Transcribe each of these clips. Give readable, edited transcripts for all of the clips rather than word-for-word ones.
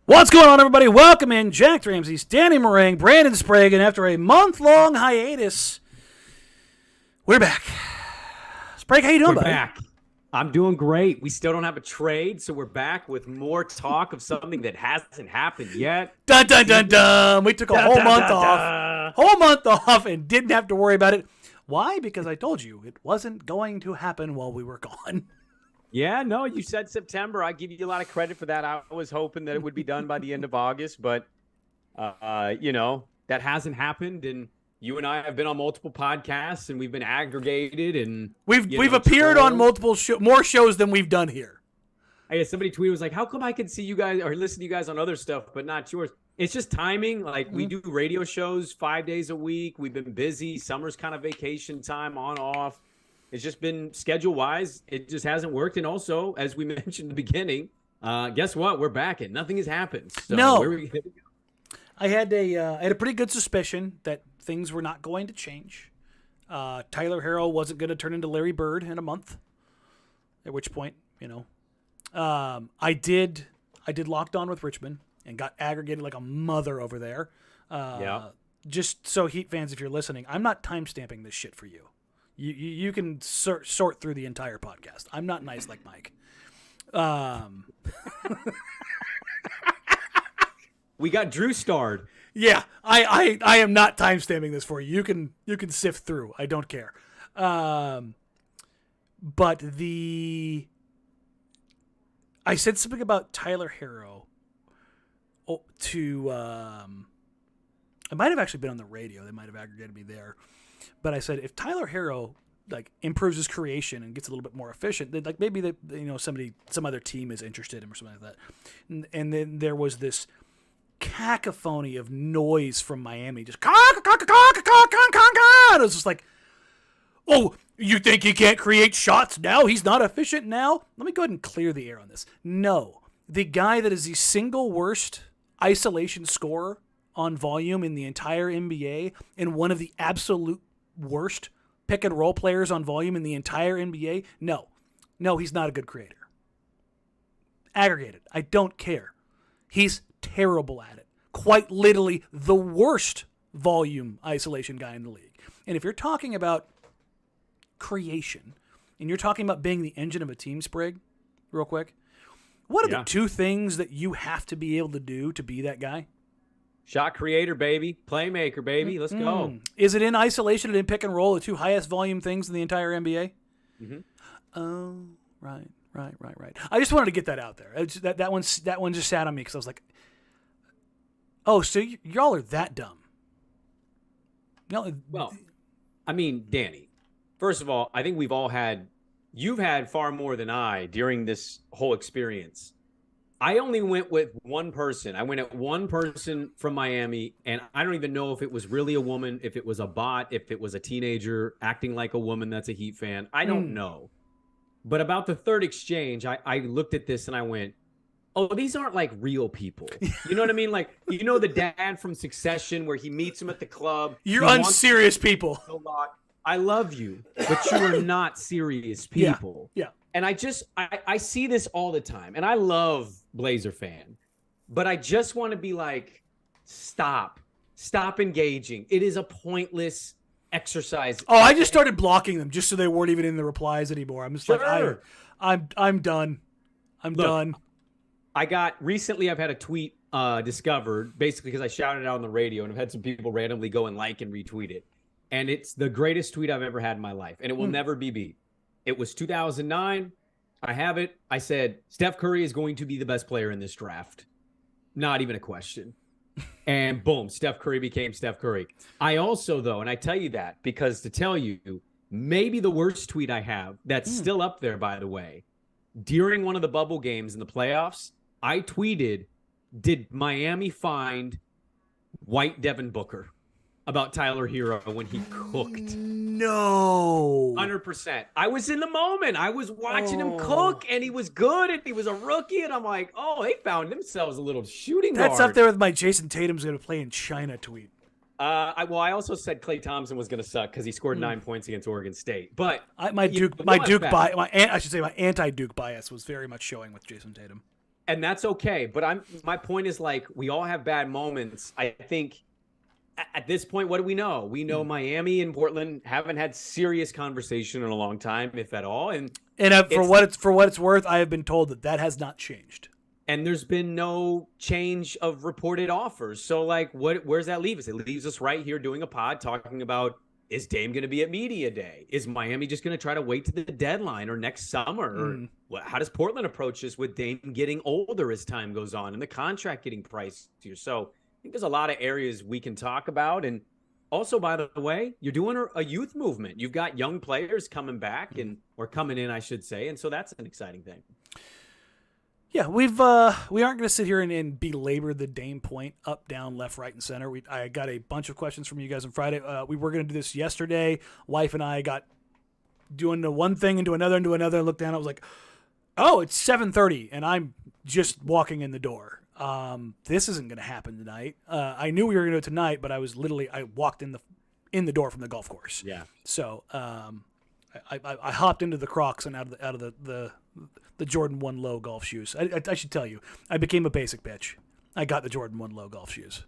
What's going on, everybody? Welcome in. Jack Ramsays, Danny Meringue, Brandon Sprague, and after a month-long hiatus, we're back. Sprague, how you doing, buddy? We're back. I'm doing great. We still don't have a trade, so we're back with more talk of something that hasn't happened yet. Dun, dun, dun, dun. We took a whole month off. Whole month off and didn't have to worry about it. Why? Because I told you it wasn't going to happen while we were gone. Yeah, no, you said September. I give you a lot of credit for that. I was hoping that it would be done by the end of August, but, that hasn't happened. And you and I have been on multiple podcasts, and we've been aggregated, and we've appeared on multiple more shows than we've done here. I guess somebody tweeted, was like, how come I can see you guys or listen to you guys on other stuff, but not yours? It's just timing. Like, we do radio shows 5 days a week. We've been busy. Summer's kind of vacation time, on, off. It's just been schedule-wise. It just hasn't worked. And also, as we mentioned in the beginning, guess what? We're back and nothing has happened. So no. Where are we gonna go? I had a pretty good suspicion that things were not going to change. Tyler Herro wasn't going to turn into Larry Bird in a month. At which point, I did Locked On with Richmond and got aggregated like a mother over there. Just so Heat fans, if you're listening, I'm not timestamping this shit for you. You can sort through the entire podcast. I'm not nice like Mike. We got Drew starred. Yeah, I am not timestamping this for you. You can sift through. I don't care. But I said something about Tyler Herro to it might have actually been on the radio. They might have aggregated me there. But I said if Tyler Herro improves his creation and gets a little bit more efficient, then maybe some other team is interested in him or something like that. And then there was this cacophony of noise from Miami, just it was just like, oh, you think he can't create shots now? He's not efficient now? Let me go ahead and clear the air on this. No, the guy that is the single worst isolation scorer on volume in the entire NBA and one of the absolute worst pick and roll players on volume in the entire NBA, no, he's not a good creator. Aggregated, I don't care. He's terrible at it. Quite literally the worst volume isolation guy in the league. And if you're talking about creation and you're talking about being the engine of a team, Sprague, real quick, what are the two things that you have to be able to do to be that guy? Shot creator, baby. Playmaker, baby. Let's go. Is it in isolation and in pick and roll, the two highest volume things in the entire NBA? Mm-hmm. Oh, right. I just wanted to get that out there. That one just sat on me because I was like, oh, so y'all are that dumb. Well, I mean, Danny, first of all, I think you've had far more than I during this whole experience. I only went with one person. I went at one person from Miami, and I don't even know if it was really a woman, if it was a bot, if it was a teenager acting like a woman that's a Heat fan. I don't know. But about the third exchange, I looked at this and I went, oh, these aren't like real people. You know what I mean? Like, the dad from Succession where he meets him at the club. You're unserious people. I love you, but you are not serious people. Yeah. And I see this all the time. And I love Blazer fan. but I just want to be like, stop engaging. It is a pointless exercise. Oh, I just started blocking them just so they weren't even in the replies anymore. I'm just like, I'm done. I'm done. I've had a tweet discovered basically because I shouted it out on the radio, and I've had some people randomly go and like and retweet it. And it's the greatest tweet I've ever had in my life, and it will never be beat. It was 2009. I have it. I said, Steph Curry is going to be the best player in this draft. Not even a question. And boom, Steph Curry became Steph Curry. I also, though, and I tell you that because to tell you, maybe the worst tweet I have, that's still up there, by the way, during one of the bubble games in the playoffs, I tweeted, did Miami find white Devin Booker about Tyler Herro when he cooked? No. 100%. I was in the moment. I was watching him cook, and he was good, and he was a rookie, and I'm like, oh, they found themselves a little shooting guard. That's up there with my Jason Tatum's going to play in China tweet. I also said Klay Thompson was going to suck because he scored 9 points against Oregon State. But my anti-Duke bias was very much showing with Jason Tatum. And that's okay. But my point is, like, we all have bad moments. I think at this point, what do we know? We know Miami and Portland haven't had serious conversation in a long time, if at all. And for what it's worth, I have been told that has not changed. And there's been no change of reported offers. So, like, where's that leave us? It leaves us right here doing a pod talking about, is Dame going to be at media day? Is Miami just going to try to wait to the deadline or next summer? Or how does Portland approach this with Dame getting older as time goes on and the contract getting pricier? So I think there's a lot of areas we can talk about. And also, by the way, you're doing a youth movement. You've got young players coming back or coming in, I should say. And so that's an exciting thing. Yeah, we aren't going to sit here and belabor the Dame point up, down, left, right, and center. I got a bunch of questions from you guys on Friday. We were going to do this yesterday. Wife and I got doing the one thing into another, and looked down. I was like, oh, it's 7:30, and I'm just walking in the door. This isn't going to happen tonight. I knew we were going to do it tonight, but I walked in the door from the golf course. Yeah. So I hopped into the Crocs and out of the Jordan 1 Low golf shoes. I should tell you, I became a basic bitch. I got the Jordan 1 Low golf shoes.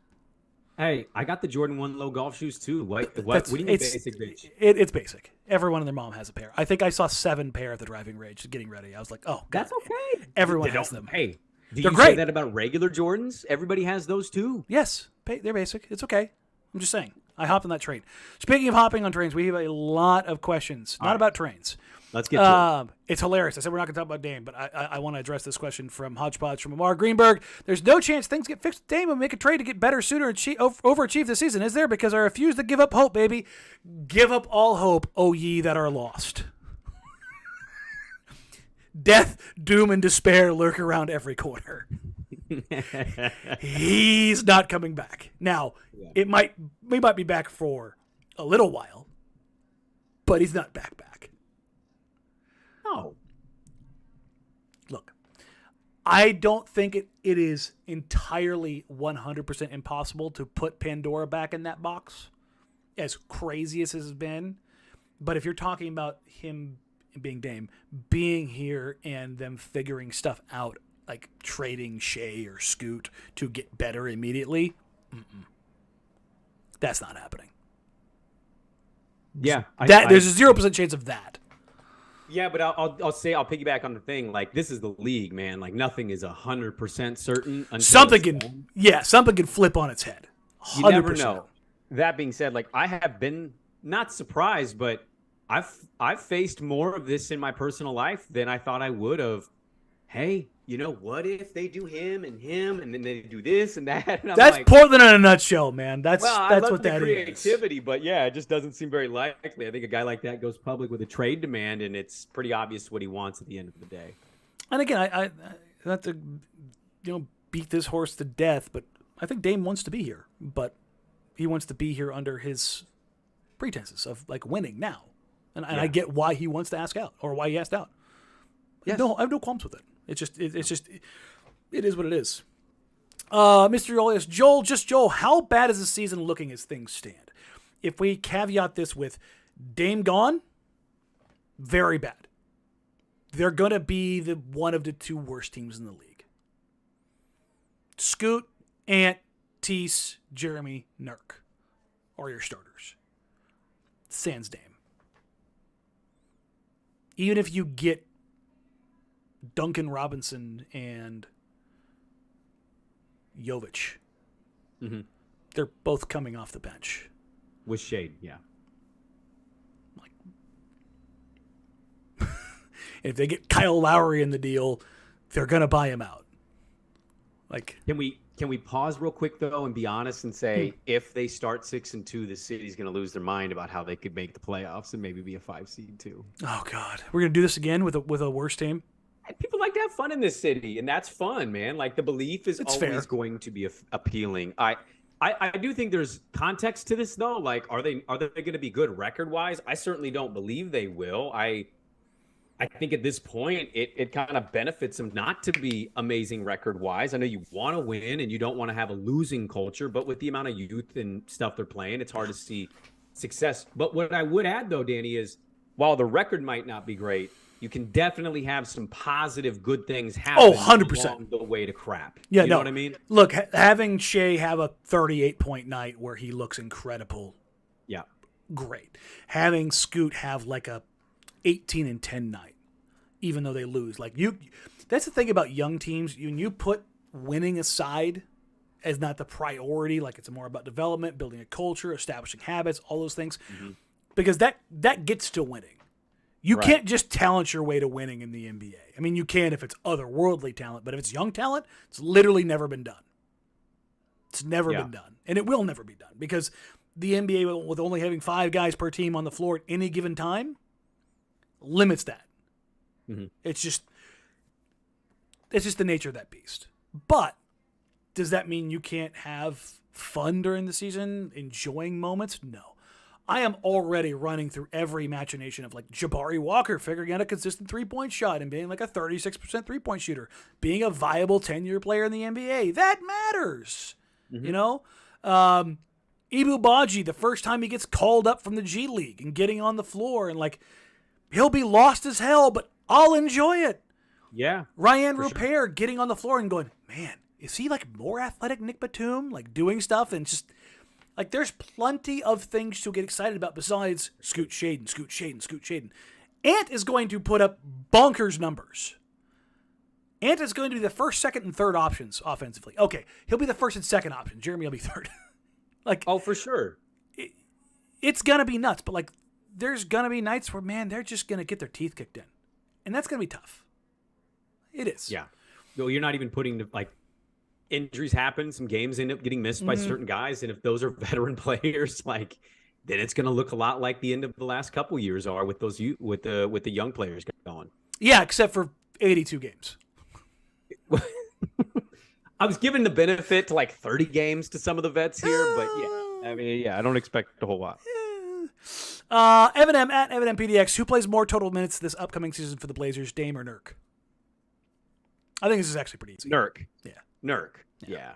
Hey, I got the Jordan 1 Low golf shoes too. What do you mean basic bitch? It's basic. Everyone and their mom has a pair. I think I saw 7 pair at the driving range getting ready. I was like, oh, God. That's okay. Everyone has them. Hey, do they're you great. say that about regular Jordans? Everybody has those too. Yes, they're basic. It's okay. I'm just saying. I hopped on that train. Speaking of hopping on trains, we have a lot of questions, not about trains. Let's get to it. It's hilarious. I said we're not going to talk about Dame, but I want to address this question from Hodgepodge from Amar Greenberg. There's no chance things get fixed with Dame and make a trade to get better sooner and overachieve this season, is there? Because I refuse to give up hope, baby. Give up all hope, O ye that are lost. Death, doom, and despair lurk around every corner. He's not coming back. Now, we might be back for a little while, but he's not back. No. Look, I don't think it is entirely 100% impossible to put Pandora back in that box, as crazy as this has been. But if you're talking about him being Dame, being here and them figuring stuff out, like trading Shea or Scoot to get better immediately, that's not happening. Yeah. There's a 0% chance of that. Yeah, but I'll piggyback on the thing. Like, this is the league, man. Like, nothing is 100% certain. Something can flip on its head. 100%. You never know. That being said, like, I have been not surprised, but I've faced more of this in my personal life than I thought I would of. Hey, what if they do him and then they do this and that? And that's like, Portland in a nutshell, man. That's what that creativity, is. But yeah, it just doesn't seem very likely. I think a guy like that goes public with a trade demand, and it's pretty obvious what he wants at the end of the day. And again, I not to beat this horse to death, but I think Dame wants to be here, but he wants to be here under his pretenses of like winning now, and I get why he wants to ask out or why he asked out. Yes. No, I have no qualms with it. It's just it is what it is. Mr. Olius, Joel, how bad is the season looking as things stand? If we caveat this with Dame gone, very bad. They're going to be one of the 2 worst teams in the league. Scoot, Ant, Tease, Jeremy, Nurk are your starters. Sans Dame. Even if you get Duncan Robinson and Yovich, they're both coming off the bench. With shade, yeah. If they get Kyle Lowry in the deal, they're gonna buy him out. Can we pause real quick though and be honest and say if they start 6-2, the city's gonna lose their mind about how they could make the playoffs and maybe be a 5 seed too. Oh God, we're gonna do this again with a worse team. People like to have fun in this city, and that's fun, man. Like the belief is always going to be appealing. I do think there's context to this though. Like, are they going to be good record wise? I certainly don't believe they will. I think at this point, it kind of benefits them not to be amazing record-wise. I know you want to win and you don't want to have a losing culture, but with the amount of youth and stuff they're playing, it's hard to see success. But what I would add, though, Danny, is while the record might not be great, you can definitely have some positive, good things happen 100%. along the way to crap. Yeah, you know what I mean? Look, having Shea have a 38-point night where he looks incredible, yeah, great. Having Scoot have like a 18-10 night, even though they lose. That's the thing about young teams. When you put winning aside as not the priority, like it's more about development, building a culture, establishing habits, all those things, because that gets to winning. You can't just talent your way to winning in the NBA. I mean, you can if it's otherworldly talent, but if it's young talent, it's literally never been done. It's never been done, and it will never be done because the NBA, with only having 5 guys per team on the floor at any given time, limits that. It's just the nature of that beast. But does that mean you can't have fun during the season, enjoying moments? No. I am already running through every machination of like Jabari Walker figuring out a consistent 3-point shot and being like a 36% 3-point shooter, being a viable 10-year player in the NBA. That matters. You know? Ibu Baji, the first time he gets called up from the G League and getting on the floor and like he'll be lost as hell, but I'll enjoy it. Yeah. Ryan Rupert getting on the floor and going, man, is he like more athletic Nick Batum? Like doing stuff and just like there's plenty of things to get excited about besides Scoot Shaden. Ant is going to put up bonkers numbers. Ant is going to be the first, second, and third options offensively. Okay, he'll be the first and second option. Jeremy will be third. For sure. It's going to be nuts, but like there's going to be nights where, man, they're just going to get their teeth kicked in. And that's going to be tough. It is. Yeah. Well, you're not even putting like injuries happen. Some games end up getting missed by certain guys. And if those are veteran players, like then it's going to look a lot like the end of the last couple years are with those with the young players going. Yeah, except for 82 games. I was given the benefit to like 30 games to some of the vets here, but I don't expect a whole lot. Evan M at Evan M PDX. Who plays more total minutes this upcoming season for the Blazers, Dame or Nurk? I think this is actually pretty easy. Nurk. Yeah. Nurk. Yeah.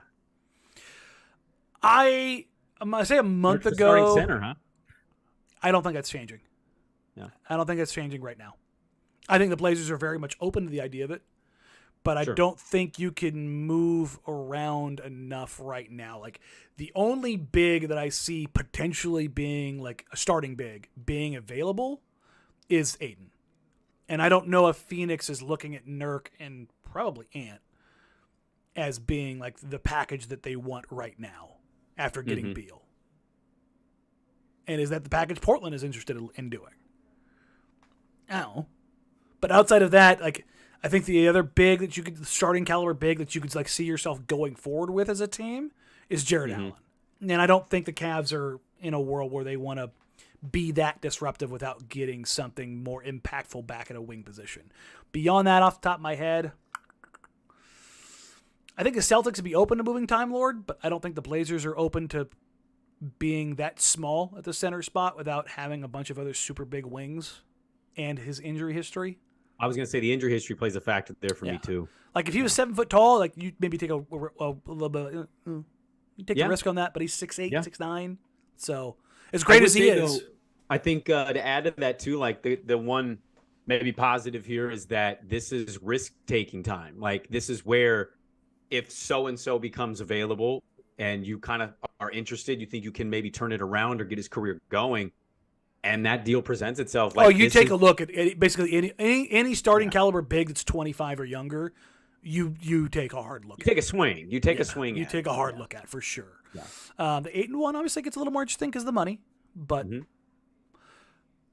I'm gonna say a month Nurk's ago. the starting center, huh? I don't think that's changing. Yeah. I don't think that's changing right now. I think the Blazers are very much open to the idea of it, but I don't think you can move around enough right now. Like the only big that I see potentially being like a starting big being available is Aiden. And I don't know if Phoenix is looking at Nurk and probably Ant as being like the package that they want right now after getting Beal. And is that the package Portland is interested in doing? I don't know. But outside of that, like I think the other big that you could, the starting caliber big that you could like see yourself going forward with as a team is Jared Allen. And I don't think the Cavs are in a world where they want to be that disruptive without getting something more impactful back at a wing position. Beyond that, off the top of my head, I think the Celtics would be open to moving Time Lord, but I don't think the Blazers are open to being that small at the center spot without having a bunch of other super big wings and his injury history. I was going to say the injury history plays a factor there for me too. Like if he was 7 foot tall, like you maybe take a little bit, you take a risk on that, but he's 6'8", 6'9". So as great as he is. Though, I think to add to that too, like the one maybe positive here is that this is risk-taking time. Like this is where if so-and-so becomes available and you kind of are interested, you think you can maybe turn it around or get his career going, and that deal presents itself. Like, you take a look at basically any starting caliber big that's 25 or younger. You take a hard look. You take a swing. You take a swing. You take a hard look at it for sure. Yeah. The 8-1 obviously gets a little more interesting because of the money, but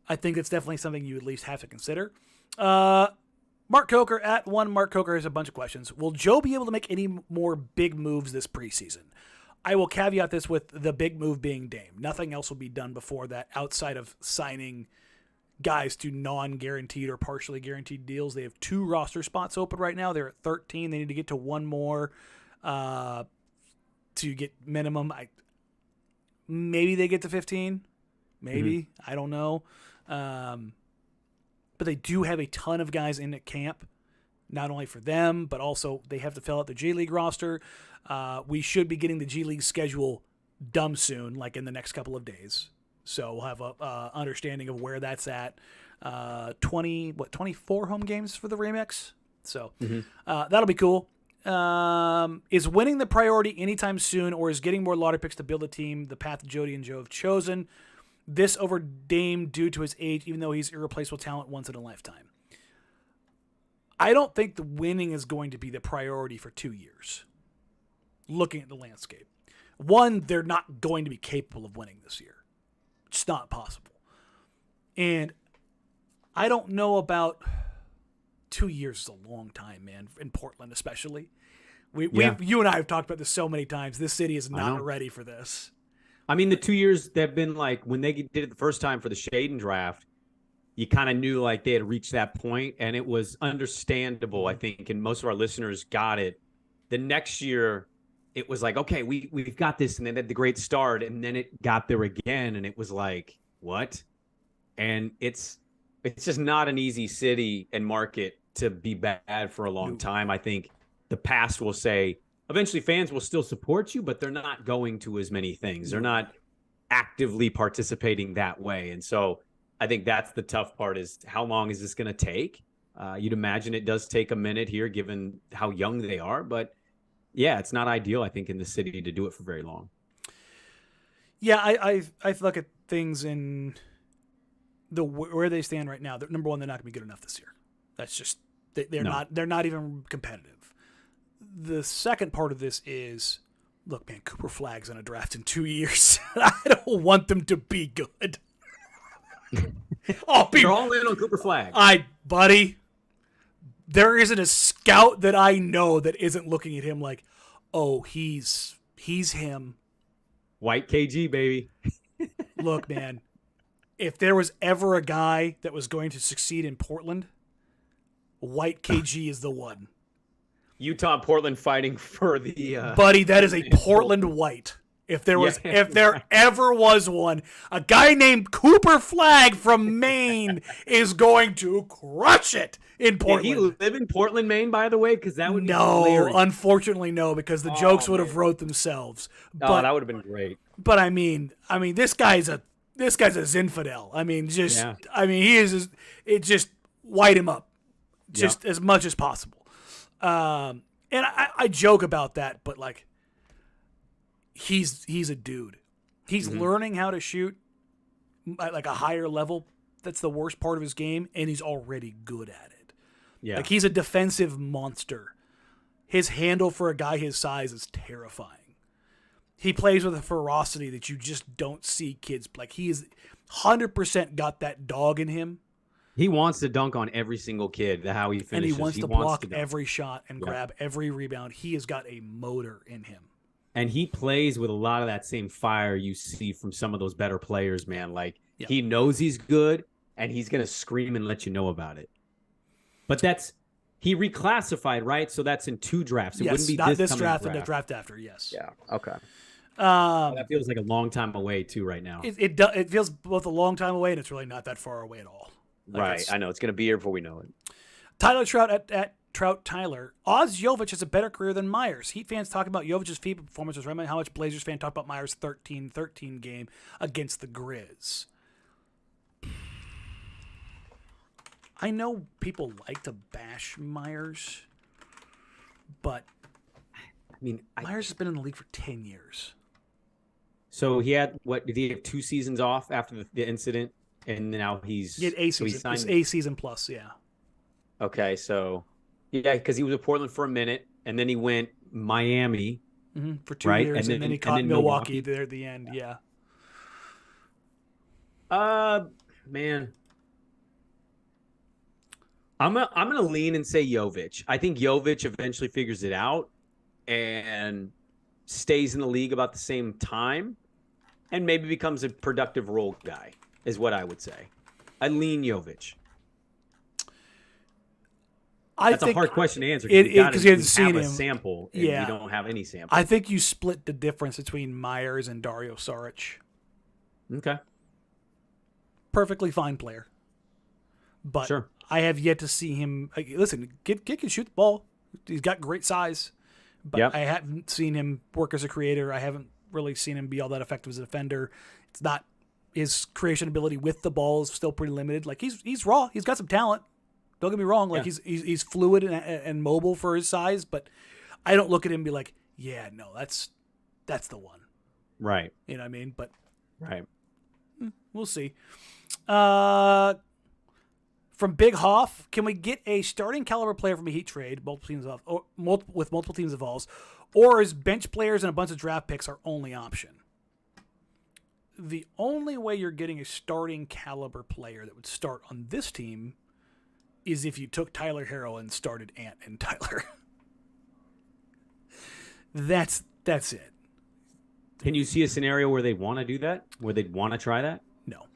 I think it's definitely something you at least have to consider. Mark Coker at one. Mark Coker has a bunch of questions. Will Joe be able to make any more big moves this preseason? I will caveat this with the big move being Dame. Nothing else will be done before that outside of signing guys to non-guaranteed or partially guaranteed deals. They have 2 roster spots open right now. They're at 13. They need to get to 1 more to get minimum. Maybe they get to 15. Maybe. I don't know. But they do have a ton of guys in at camp, not only for them, but also they have to fill out the G League roster. We should be getting the G League schedule done soon, like in the next couple of days. So we'll have a understanding of where that's at. 24 home games for the Remix. So that'll be cool. Is winning the priority anytime soon, or is getting more lottery picks to build a team the path Jody and Joe have chosen? This over Dame due to his age, even though he's irreplaceable talent once in a lifetime. I don't think the winning is going to be the priority for 2 years. Looking at the landscape. One, they're not going to be capable of winning this year. It's not possible. And I don't know about 2 years is a long time, man, in Portland especially. You and I have talked about this so many times. This city is not ready for this. I mean, the 2 years they've been like, when they did it the first time for the Shaden draft, you kind of knew like they had reached that point, and it was understandable, I think, and most of our listeners got it. The next year, it was like, okay, we've got this, and then had the great start, and then it got there again, and it was like, what? And it's just not an easy city and market to be bad for a long time. I think the past will say, eventually fans will still support you, but they're not going to as many things. They're not actively participating that way. And so I think that's the tough part, is how long is this going to take? You'd imagine it does take a minute here, given how young they are. But yeah, it's not ideal, I think, in the city to do it for very long. Yeah, I look at things in where they stand right now. Number one, they're not going to be good enough this year. That's just they're not even competitive. The second part of this is, look, man, Cooper Flagg's in a draft in 2 years. I don't want them to be good. They're all in on Cooper Flagg. Buddy, there isn't a scout that I know that isn't looking at him like, oh, he's him. White KG, baby. Look, man, if there was ever a guy that was going to succeed in Portland, White KG is the one. Utah and Portland fighting for the buddy, that is a Portland White. If there ever was one, a guy named Cooper Flagg from Maine is going to crush it in Portland. Did he live in Portland, Maine, by the way? Because that would be hilarious. Unfortunately, no, because the jokes would have wrote themselves. But, that would have been great. But I mean, this guy's a Zinfidel. I mean, he is. It just white him up, just as much as possible. And I joke about that, but like, he's a dude. He's learning how to shoot at like a higher level. That's the worst part of his game, and he's already good at it. Yeah, like he's a defensive monster. His handle for a guy his size is terrifying. He plays with a ferocity that you just don't see kids. Like, he is 100% got that dog in him. He wants to dunk on every single kid, how he finishes. And he wants to block every shot and grab every rebound. He has got a motor in him. And he plays with a lot of that same fire you see from some of those better players, man. Like, he knows he's good, and he's going to scream and let you know about it. But he reclassified, right? So that's in 2 drafts. It wouldn't be not this draft and the draft after, yes. Yeah, okay. That feels like a long time away, too, right now. It feels both a long time away, and it's really not that far away at all. Like, right, I know. It's going to be here before we know it. Tyler Trout at Trout Tyler. Oz Yovich has a better career than Myers. Heat fans talking about Jovich's FIBA performances. Remember how much Blazers fan talked about Myers' 13-13 game against the Grizz. I know people like to bash Myers, but mean, Myers has been in the league for 10 years. So he had did he have 2 seasons off after the incident, and now He had a so he season. It's signed a season plus, yeah. Okay, so yeah, because he was with Portland for a minute, and then he went Miami For 2 right, years, and then he caught Milwaukee there at the end. Yeah. Man, I'm gonna lean and say Yovich. I think Yovich eventually figures it out and stays in the league about the same time, and maybe becomes a productive role guy. Is what I would say. I lean Yovich. That's a hard question to answer because you haven't seen a him. sample, and you don't have any sample. I think you split the difference between Myers and Dario Saric. Okay. Perfectly fine player, but sure. I have yet to see him. Listen, kid can shoot the ball. He's got great size, but I haven't seen him work as a creator. I haven't really seen him be all that effective as a defender. It's not his creation ability with the ball is still pretty limited. Like he's raw. He's got some talent. Don't get me wrong. Like he's fluid and mobile for his size, but I don't look at him and be like, yeah, no, that's the one. Right. You know what I mean? But right. We'll see. From Big Hoff, can we get a starting caliber player from a Heat trade, with multiple teams involved, or is bench players and a bunch of draft picks our only option? The only way you're getting a starting caliber player that would start on this team is if you took Tyler Herro and started Ant and Tyler. That's it. Can you see a scenario where they want to do that? Where they'd want to try that? No.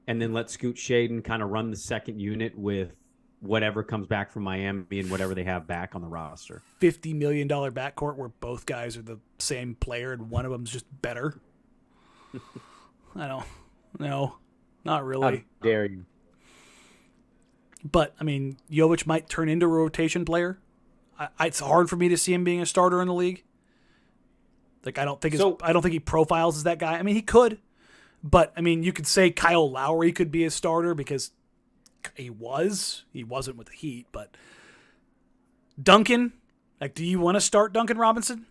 And then let Scoot Shaden kind of run the second unit with whatever comes back from Miami and whatever they have back on the roster. $50 million backcourt where both guys are the same player and one of them's just better. I don't know. Not really. How dare you? But, I mean, Yovich might turn into a rotation player. It's hard for me to see him being a starter in the league. Like, I don't think he profiles as that guy. I mean, he could. But, I mean, you could say Kyle Lowry could be a starter because he was. He wasn't with the Heat. But Duncan, like, do you want to start Duncan Robinson?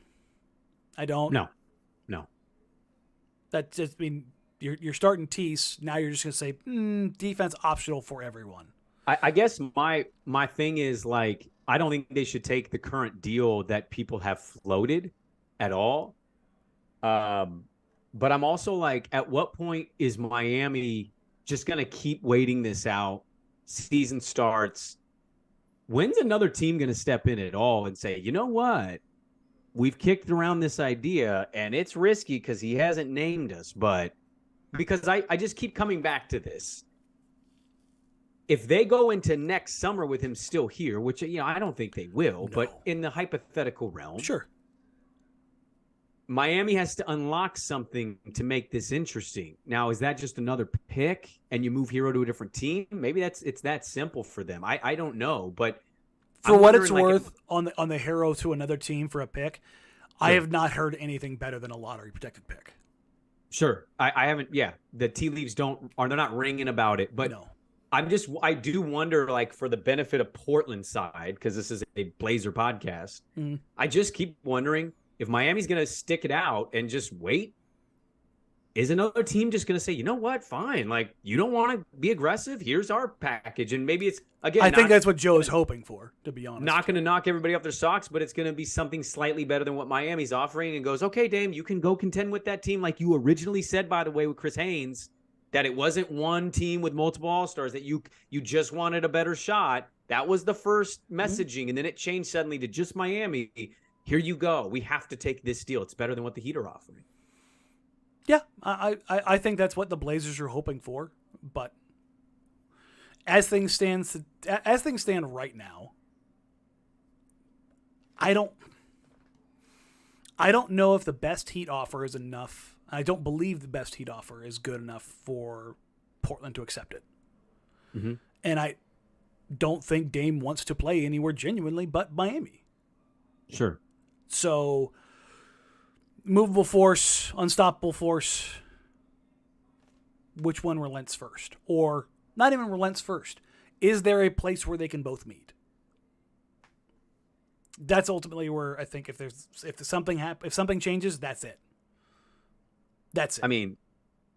I don't. No. That just, I mean, you're starting Tease. Now you're just going to say, defense optional for everyone. I guess my thing is, like, I don't think they should take the current deal that people have floated at all. But I'm also like, at what point is Miami just going to keep waiting this out? Season starts. When's another team going to step in at all and say, you know what? We've kicked around this idea, and it's risky because he hasn't named us. But because I just keep coming back to this. If they go into next summer with him still here, which, I don't think they will, but in the hypothetical realm. Sure. Miami has to unlock something to make this interesting. Now, is that just another pick and you move Herro to a different team? Maybe it's that simple for them. I don't know, but for what it's worth, on the Herro to another team for a pick, I have not heard anything better than a lottery protected pick. Sure. I haven't. Yeah. The tea leaves they're not ringing about it, but no. I do wonder, like, for the benefit of Portland side, because this is a Blazer podcast, I just keep wondering if Miami's going to stick it out and just wait. Is another team just going to say, you know what, fine, like, you don't want to be aggressive? Here's our package. And maybe it's, again, I think that's what Joe is hoping for, to be honest. Not going to knock everybody off their socks, but it's going to be something slightly better than what Miami's offering, and goes, okay, Dame, you can go contend with that team like you originally said, by the way, with Chris Haynes, that it wasn't one team with multiple All-Stars, that you just wanted a better shot. That was the first messaging, and then it changed suddenly to just Miami. Here you go. We have to take this deal. It's better than what the Heat are offering. Yeah, I think that's what the Blazers are hoping for. But as things stand right now, I don't know if the best Heat offer is enough. I don't believe the best Heat offer is good enough for Portland to accept it. Mm-hmm. And I don't think Dame wants to play anywhere genuinely but Miami. Sure. So, movable force, unstoppable force, which one relents first? Or not even relents first. Is there a place where they can both meet? That's ultimately where I think if something changes, that's it. That's it. I mean,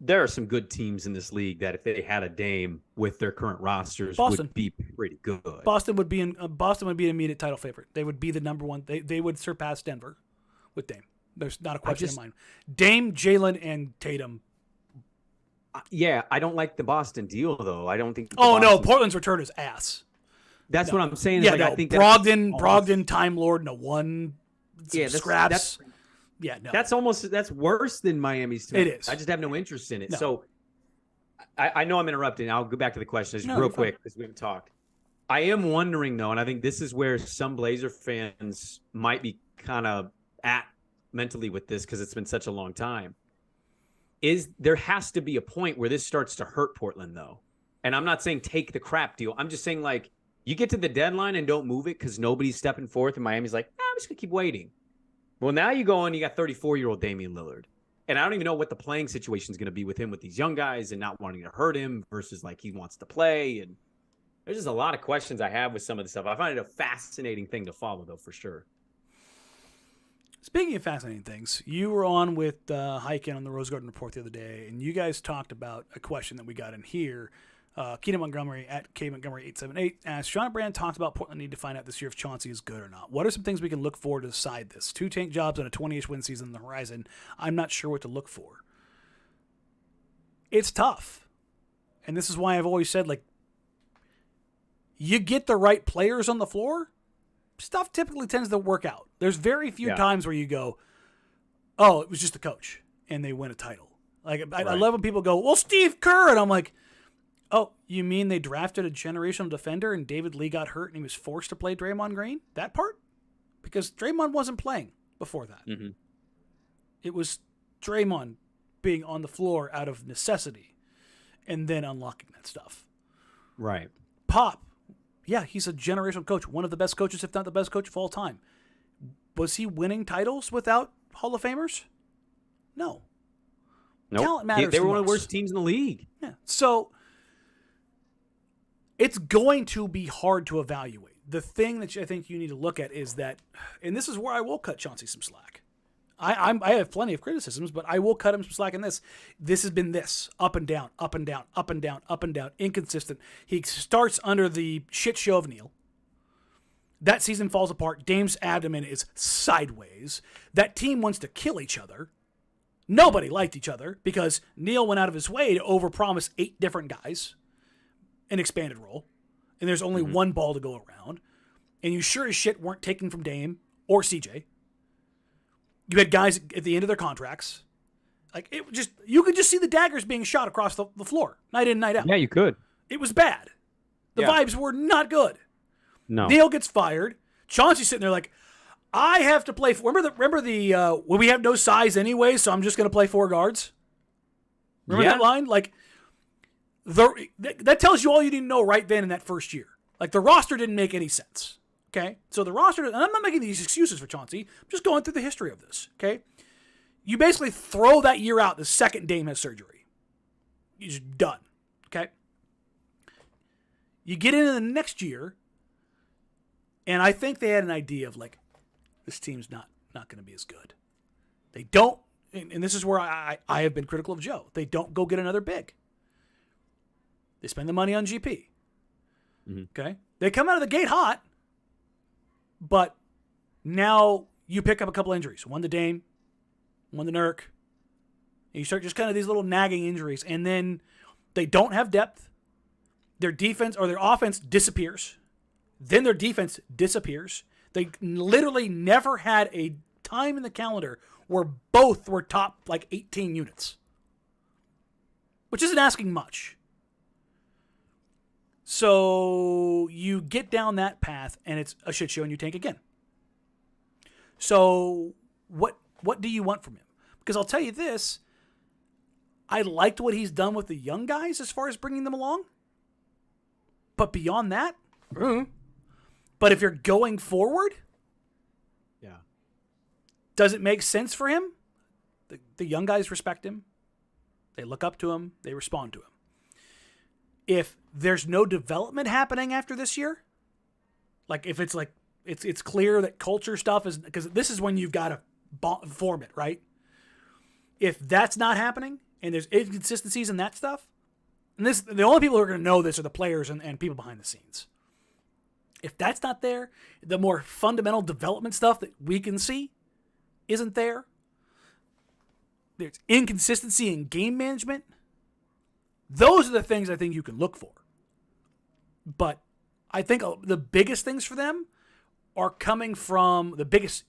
there are some good teams in this league that if they had a Dame with their current rosters Boston would be pretty good. Boston would be an immediate title favorite. They would be the number one. They would surpass Denver with Dame. There's not a question in mind. Dame, Jalen, and Tatum. Yeah, I don't like the Boston deal though. I don't think. No, Portland's return is ass. That's what I'm saying. Yeah, I think Brogdon, Time Lord, and a one. Scraps. That's worse than Miami's team. It is. I just have no interest in it. No. So I know I'm interrupting. I'll go back to the question real quick because we haven't talked. I am wondering though, and I think this is where some Blazer fans might be kind of at mentally with this because it's been such a long time. Is there has to be a point where this starts to hurt Portland though. And I'm not saying take the crap deal. I'm just saying like you get to the deadline and don't move it because nobody's stepping forth and Miami's like, I'm just gonna keep waiting. Well, now you go and you got 34-year-old Damian Lillard. And I don't even know what the playing situation is going to be with him with these young guys and not wanting to hurt him versus like he wants to play. And there's just a lot of questions I have with some of the stuff. I find it a fascinating thing to follow, though, for sure. Speaking of fascinating things, you were on with Heiken on the Rose Garden Report the other day, and you guys talked about a question that we got in here. Keenan Montgomery at KMontgomery878 asked, Sean Brand talked about Portland need to find out this year if Chauncey is good or not. What are some things we can look for to decide this? 2 tank jobs and a 20-ish win season on the horizon. I'm not sure what to look for. It's tough. And this is why I've always said, like, you get the right players on the floor, stuff typically tends to work out. There's very few times where you go, oh, it was just the coach, and they win a title. Like, I love when people go, well, Steve Kerr, and I'm like, oh, you mean they drafted a generational defender and David Lee got hurt and he was forced to play Draymond Green? That part? Because Draymond wasn't playing before that. Mm-hmm. It was Draymond being on the floor out of necessity and then unlocking that stuff. Right. Pop. Yeah, he's a generational coach. One of the best coaches, if not the best coach of all time. Was he winning titles without Hall of Famers? No. Nope. Talent matters. They were one of the worst teams in the league. Yeah. So it's going to be hard to evaluate. The thing that I think you need to look at is that, and this is where I will cut Chauncey some slack. I have plenty of criticisms, but I will cut him some slack in this. This has been this up and down, up and down, up and down, up and down, inconsistent. He starts under the shit show of Neil. That season falls apart. Dame's abdomen is sideways. That team wants to kill each other. Nobody liked each other because Neil went out of his way to overpromise 8 different guys an expanded role, and there's only one ball to go around, and you sure as shit weren't taking from Dame or CJ. You had guys at the end of their contracts. Like, you could just see the daggers being shot across the floor, night in, night out. Yeah, you could. It was bad. The vibes were not good. No. Neil gets fired. Chauncey's sitting there like, I have to play. Remember the when we have no size anyway, so I'm just going to play 4 guards. Remember that line? Like, that tells you all you need to know right then in that first year. Like, the roster didn't make any sense. Okay? So the roster, and I'm not making these excuses for Chauncey. I'm just going through the history of this. Okay? You basically throw that year out the second Dame has surgery. You're just done. Okay? You get into the next year, and I think they had an idea of, like, this team's not going to be as good. They don't, and this is where I have been critical of Joe. They don't go get another big. They spend the money on GP. Mm-hmm. Okay? They come out of the gate hot, but now you pick up a couple injuries. One to Dame, one to Nurk. And you start just kind of these little nagging injuries, and then they don't have depth. Their defense or their offense disappears. Then their defense disappears. They literally never had a time in the calendar where both were top like 18 units, which isn't asking much. So you get down that path, and it's a shit show, and you tank again. So what do you want from him? Because I'll tell you this, I liked what he's done with the young guys as far as bringing them along. But beyond that, but if you're going forward, does it make sense for him? The young guys respect him. They look up to him. They respond to him. If there's no development happening after this year, like if it's like It's clear that culture stuff is, because this is when you've got to form it, right? If that's not happening and there's inconsistencies in that stuff, and the only people who are going to know this are the players and people behind the scenes. If that's not there, the more fundamental development stuff that we can see isn't there. There's inconsistency in game management. Those are the things I think you can look for. But I think the biggest things for them are coming from, the biggest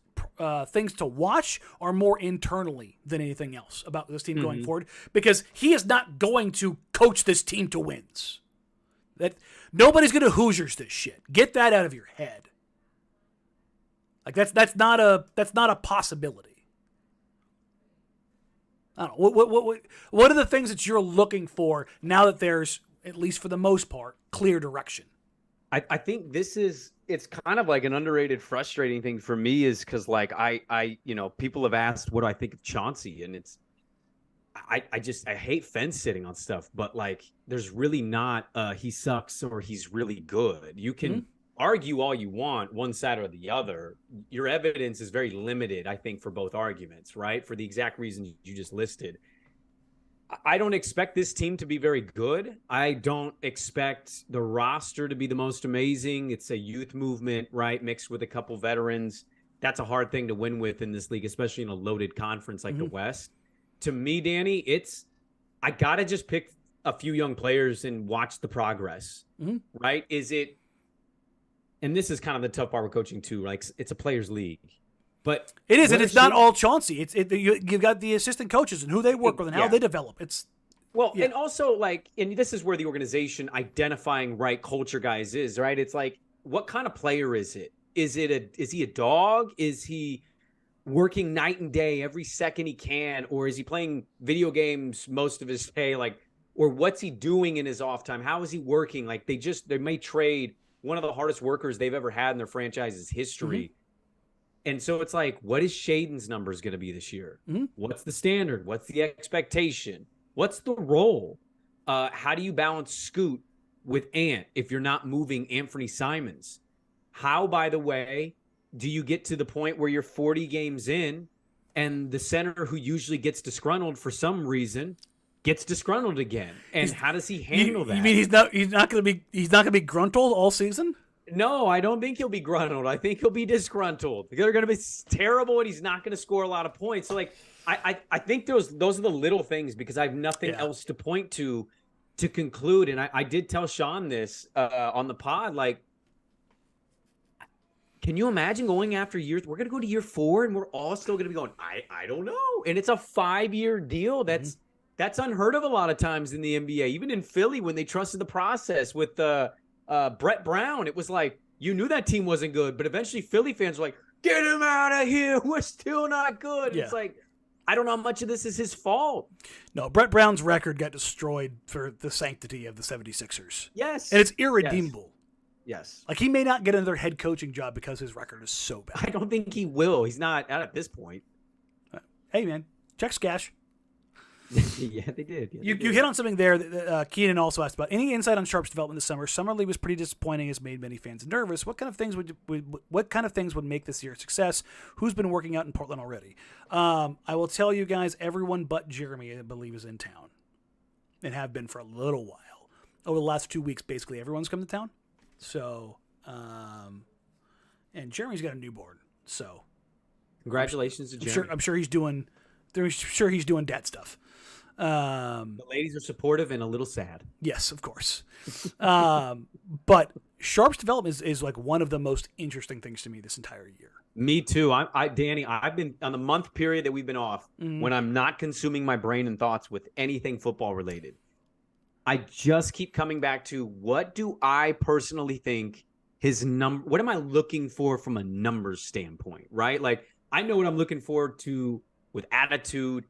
things to watch are more internally than anything else about this team going forward, because he is not going to coach this team to wins. That nobody's going to Hoosiers this shit. Get that out of your head. Like that's not a possibility. I don't know. What are the things that you're looking for now that there's, at least for the most part, clear direction? I think it's kind of like an underrated, frustrating thing for me, is because like I people have asked what do I think of Chauncey, and I hate fence sitting on stuff, but like there's really not he sucks or he's really good. You can argue all you want, one side or the other. Your evidence is very limited, I think, for both arguments, right? For the exact reasons you just listed. I don't expect this team to be very good. I don't expect the roster to be the most amazing. It's a youth movement, right, mixed with a couple veterans. That's a hard thing to win with in this league, especially in a loaded conference like the West. To me, Danny, I got to just pick a few young players and watch the progress, right? And this is kind of the tough part with coaching too, like it's a players' league. But it is, and it's not all Chauncey. You've got the assistant coaches and who they work with and how they develop. And also and this is where the organization identifying right culture guys is, right? It's like, what kind of player is it? Is he a dog? Is he working night and day every second he can, or is he playing video games most of his day? Like, or what's he doing in his off time? How is he working? Like they may trade one of the hardest workers they've ever had in their franchise's history. And so it's like, what is Shaden's numbers going to be this year? What's the standard? What's the expectation? What's the role? How do you balance Scoot with Ant if you're not moving Anthony Simons? How, by the way, do you get to the point where you're 40 games in and the center who usually gets disgruntled for some reason gets disgruntled again? And how does he handle that? You mean he's not going to be gruntled all season? No, I don't think he'll be gruntled. I think he'll be disgruntled. They're going to be terrible, and he's not going to score a lot of points. So, like, I think those are the little things, because I have nothing else to point to conclude. And I did tell Sean this on the pod. Like, can you imagine going after years? We're going to go to year 4, and we're all still going to be going, I don't know. And it's a 5-year deal. That's unheard of a lot of times in the NBA. Even in Philly, when they trusted the process with Brett Brown, it was like, you knew that team wasn't good, but eventually Philly fans were like, get him out of here. We're still not good. Yeah. It's like, I don't know how much of this is his fault. No, Brett Brown's record got destroyed for the sanctity of the 76ers. Yes. And it's irredeemable. Yes. Like, he may not get another head coaching job because his record is so bad. I don't think he will. He's not at this point. Hey, man, check Scash. Yeah, they did. Yeah, you hit on something there that Keenan also asked about. Any insight on Sharpe's development this summer? Summer league was pretty disappointing, has made many fans nervous. What kind of things would make this year a success? Who's been working out in Portland already? I will tell you guys, everyone but Jeremy, I believe, is in town and have been for a little while. Over the last 2 weeks, basically everyone's come to town. So, and Jeremy's got a newborn. So, congratulations to Jeremy. I'm sure he's doing dad stuff. The ladies are supportive and a little sad. Yes, of course. But Sharpe's development is like one of the most interesting things to me this entire year. Me too. Danny, I've been on the month period that we've been off, when I'm not consuming my brain and thoughts with anything football related. I just keep coming back to, what do I personally think what am I looking for from a numbers standpoint, right? Like, I know what I'm looking forward to with attitude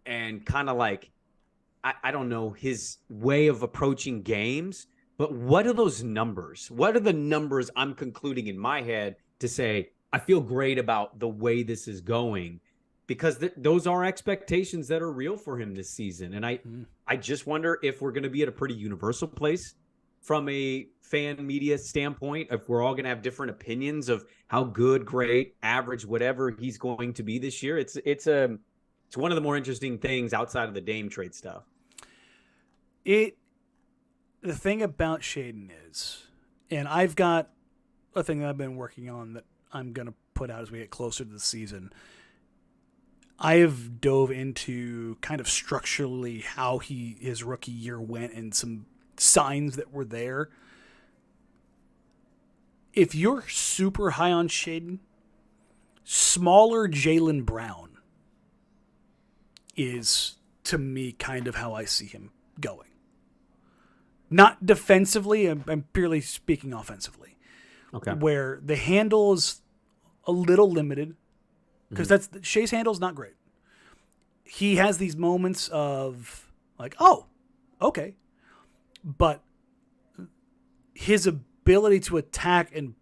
and kind of like, I don't know, his way of approaching games. But what are those numbers? What are the numbers I'm concluding in my head to say, I feel great about the way this is going? Because those are expectations that are real for him this season. And I just wonder if we're going to be at a pretty universal place from a fan media standpoint, if we're all going to have different opinions of how good, great, average, whatever he's going to be this year, it's one of the more interesting things outside of the Dame trade stuff. The thing about Shaden is, and I've got a thing that I've been working on that I'm going to put out as we get closer to the season. I have dove into kind of structurally how his rookie year went and some signs that were there. If you're super high on Shaden, smaller Jaylen Brown is, to me, kind of how I see him going. Not defensively, I'm purely speaking offensively. Okay. Where the handle is a little limited, because Shea's handle is not great. He has these moments of like, oh, okay. But his ability to attack and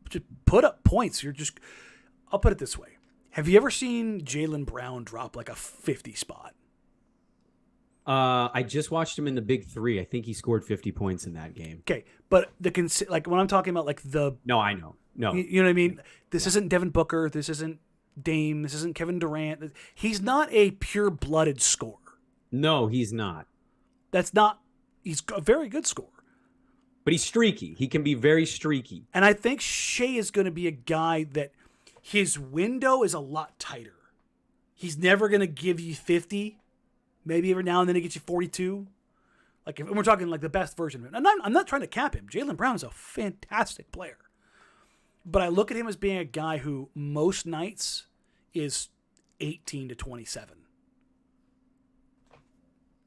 to put up points, I'll put it this way. Have you ever seen Jaylen Brown drop like a 50 spot? I just watched him in the Big Three. I think he scored 50 points in that game. Okay, but like when I'm talking about like the... No, I know. No. You know what I mean? This isn't Devin Booker. This isn't Dame. This isn't Kevin Durant. He's not a pure-blooded scorer. No, he's not. He's a very good scorer. But he's streaky. He can be very streaky. And I think Shea is going to be a guy that his window is a lot tighter. He's never going to give you 50. Maybe every now and then he gets you 42. Like if we're talking like the best version of him. I'm not trying to cap him. Jaylen Brown is a fantastic player. But I look at him as being a guy who most nights is 18 to 27.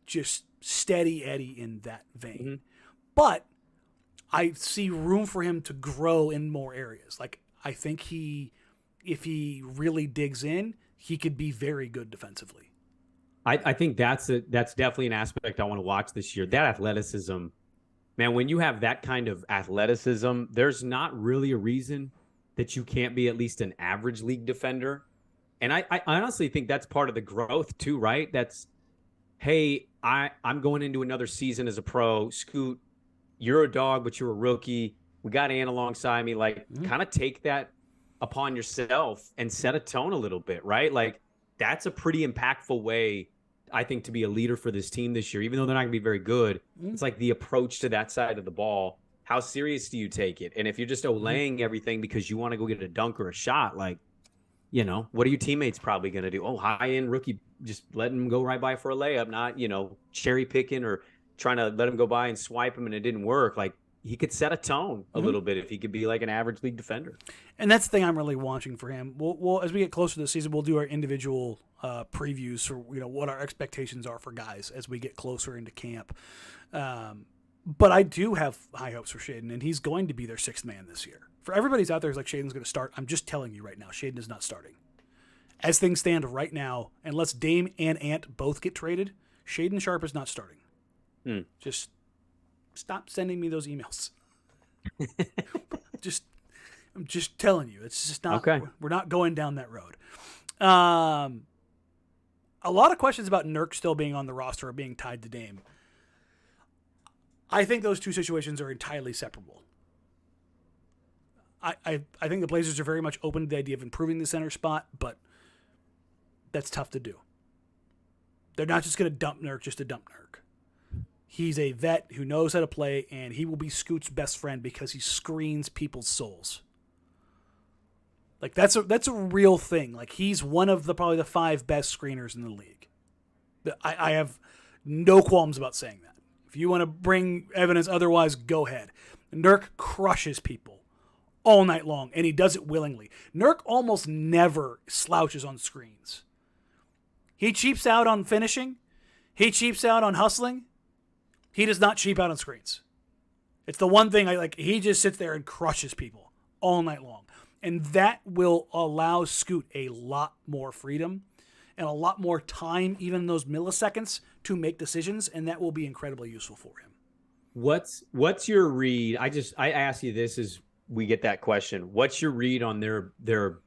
Just steady Eddie in that vein. Mm-hmm. But I see room for him to grow in more areas. Like I think if he really digs in, he could be very good defensively. I think that's definitely an aspect I want to watch this year. That athleticism, man, when you have that kind of athleticism, there's not really a reason that you can't be at least an average league defender. And I honestly think that's part of the growth too, right? That's, hey, I'm going into another season as a pro. Scoot, you're a dog, but you're a rookie. We got Ann alongside me. Like, kind of take that upon yourself and set a tone a little bit, right? Like, that's a pretty impactful way, I think, to be a leader for this team this year. Even though they're not going to be very good, it's like the approach to that side of the ball. How serious do you take it? And if you're just olaying everything because you want to go get a dunk or a shot, like, you know, what are your teammates probably going to do? Oh, high-end rookie, just letting him go right by for a layup, not, you know, cherry picking or trying to let him go by and swipe him and it didn't work. Like, he could set a tone a little bit if he could be like an average league defender. And that's the thing I'm really watching for him. We'll as we get closer to the season, we'll do our individual previews for, you know, what our expectations are for guys as we get closer into camp. But I do have high hopes for Shaden, and he's going to be their sixth man this year. For everybody's out there who's like, Shaden's going to start, I'm just telling you right now, Shaden is not starting. As things stand right now, unless Dame and Ant both get traded, Shaden Sharpe is not starting. Just stop sending me those emails. I'm just telling you, it's just not. Okay. We're not going down that road. A lot of questions about Nurk still being on the roster or being tied to Dame. I think those two situations are entirely separable. I think the Blazers are very much open to the idea of improving the center spot, but that's tough to do. They're not just going to dump Nurk just to dump Nurk. He's a vet who knows how to play, and he will be Scoot's best friend because he screens people's souls. Like that's a real thing. Like he's one of probably the 5 best screeners in the league. I have no qualms about saying that. If you want to bring evidence otherwise, go ahead. Nurk crushes people all night long, and he does it willingly. Nurk almost never slouches on screens. He cheaps out on finishing. He cheaps out on hustling. He does not cheap out on screens. It's the one thing I like. He just sits there and crushes people all night long. And that will allow Scoot a lot more freedom and a lot more time, even in those milliseconds, to make decisions, and that will be incredibly useful for him. What's your read? I ask you this as we get that question. What's your read on their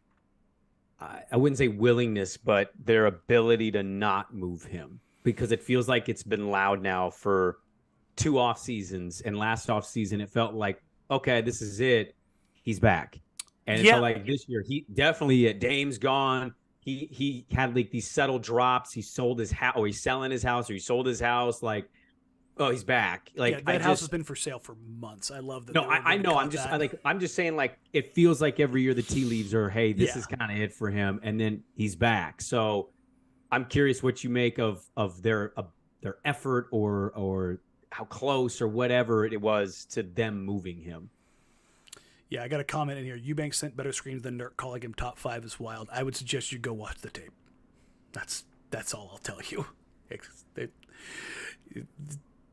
I wouldn't say willingness, but their ability to not move him? Because it feels like it's been loud now for 2 off seasons, and last off season it felt like, okay, this is it. He's back. And it felt like this year, he definitely, Dame's gone. He had like these subtle drops. He sold his house, or he's selling his house, or he sold his house. Like, oh, he's back. Like, that house has been for sale for months. I love that. No, I know. I'm just saying, like, it feels like every year the tea leaves are, hey, this is kind of it for him, and then he's back. So I'm curious what you make of their effort or how close or whatever it was to them moving him. Yeah, I got a comment in here. Eubanks sent better screens than Nurk. Calling him top 5 is wild. I would suggest you go watch the tape. That's all I'll tell you.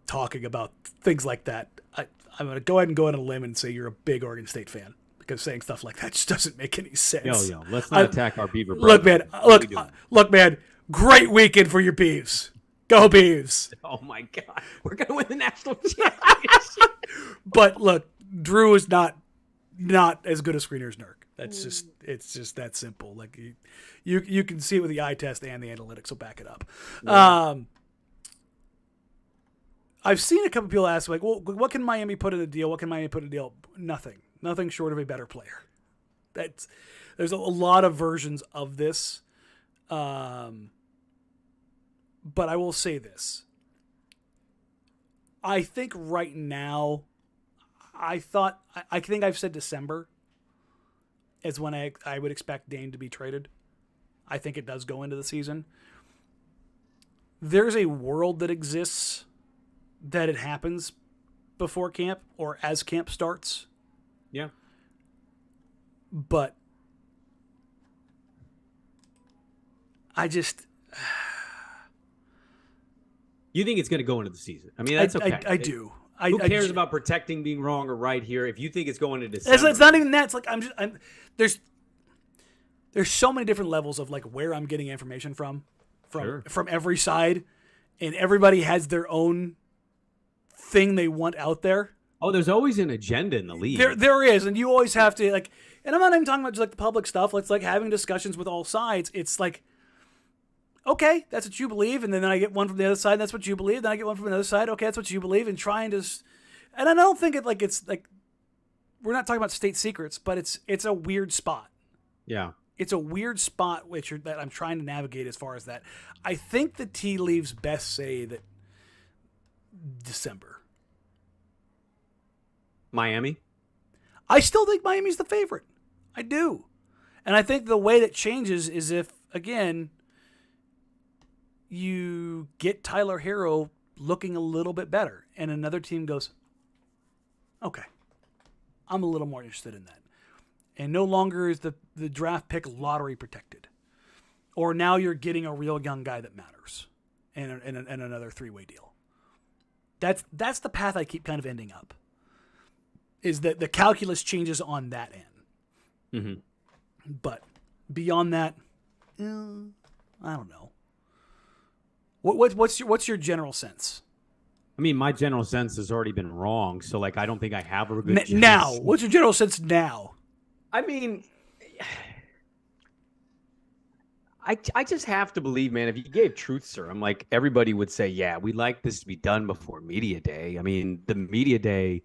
Talking about things like that, I'm going to go ahead and go on a limb and say you're a big Oregon State fan, because saying stuff like that just doesn't make any sense. Yo, let's not attack our Beaver brothers. Look, man, great weekend for your Beavs. Go Beavs. Oh, my God. We're going to win the national championship. But, look, Drew is not as good a screener as Nurk. It's just that simple. Like, you can see it with the eye test, and the analytics will back it up. Yeah. I've seen a couple people ask, like, well, what can Miami put in a deal? What can Miami put in a deal? Nothing short of a better player. There's a lot of versions of this. But I will say this. I think right now, I think I've said December is when I would expect Dame to be traded. I think it does go into the season. There's a world that exists that it happens before camp or as camp starts. Yeah. But I just... You think it's going to go into the season? I mean, that's okay. I do. Who cares about protecting being wrong or right here? If you think it's going into December. It's not even that. It's like there's so many different levels of like where I'm getting information from every side, and everybody has their own thing they want out there. Oh, there's always an agenda in the league. There is, and you always have to like. And I'm not even talking about just like the public stuff. It's like having discussions with all sides. It's like, okay, that's what you believe, and then I get one from the other side. That's what you believe. Then I get one from the other side. Okay, that's what you believe, and trying to. And I don't think it's like we're not talking about state secrets, but it's a weird spot. Yeah, it's a weird spot that I'm trying to navigate as far as that. I think the tea leaves best say that December. Miami? I still think Miami's the favorite. I do. And I think the way that changes is if, again, you get Tyler Herro looking a little bit better and another team goes, okay, I'm a little more interested in that. And no longer is the draft pick lottery protected. Or now you're getting a real young guy that matters in another 3-way deal. That's the path I keep kind of ending up. Is that the calculus changes on that end. Mm-hmm. But beyond that, I don't know. What's your general sense? I mean, my general sense has already been wrong, so like I don't think I have a good now. What's your general sense now? I mean, I just have to believe, man. If you gave truth serum, like everybody would say, yeah, we'd like this to be done before media day. I mean, the media day.